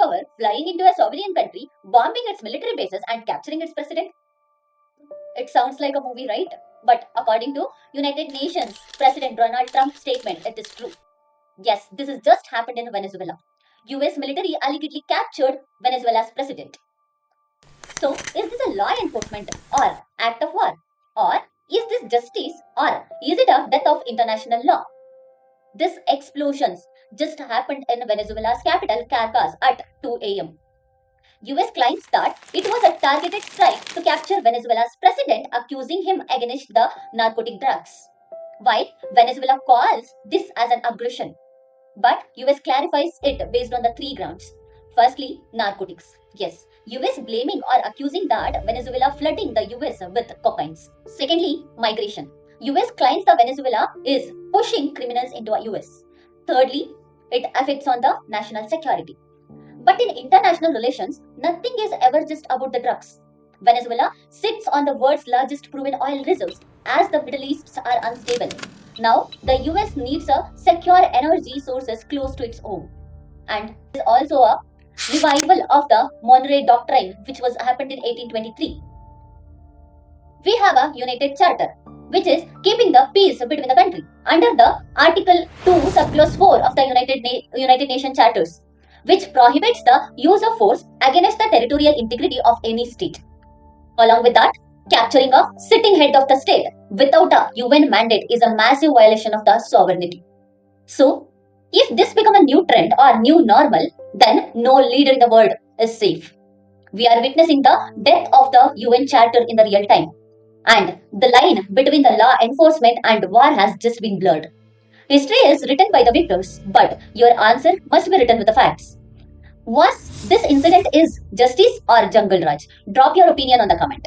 superpower flying into a sovereign country, bombing its military bases, and capturing its president? It sounds like a movie, right? But according to United Nations President Donald Trump's statement, it is true. Yes, this has just happened in Venezuela. US military allegedly captured Venezuela's president. So, is this a law enforcement or act of war? Or is this justice or is it a death of international law? This explosions just happened in Venezuela's capital, Caracas, at 2 a.m. US claims that it was a targeted strike to capture Venezuela's president, accusing him against the narcotic drugs. While Venezuela calls this as an aggression, but US clarifies it based on the three grounds. Firstly, narcotics. Yes, US blaming or accusing that Venezuela flooding the US with cocaine. Secondly, migration. US claims the Venezuela is pushing criminals into the US. Thirdly, it affects on the national security. But in international relations, nothing is ever just about the drugs. Venezuela sits on the world's largest proven oil reserves as the Middle East are unstable. Now, the US needs a secure energy sources close to its home. And there is also a revival of the Monroe Doctrine, which was happened in 1823. We have a United Charter, which is keeping the peace between the country under the Article 2, Subclause 4 of the United Nations Charters, which prohibits the use of force against the territorial integrity of any state. Along with that, capturing a sitting head of the state without a UN mandate is a massive violation of the sovereignty. So, if this becomes a new trend or new normal, then no leader in the world is safe. We are witnessing the death of the UN Charter in the real time. And the line between the law enforcement and war has just been blurred. History is written by the victors, but your answer must be written with the facts. Was this incident is justice or jungle raj? Drop your opinion on the comment.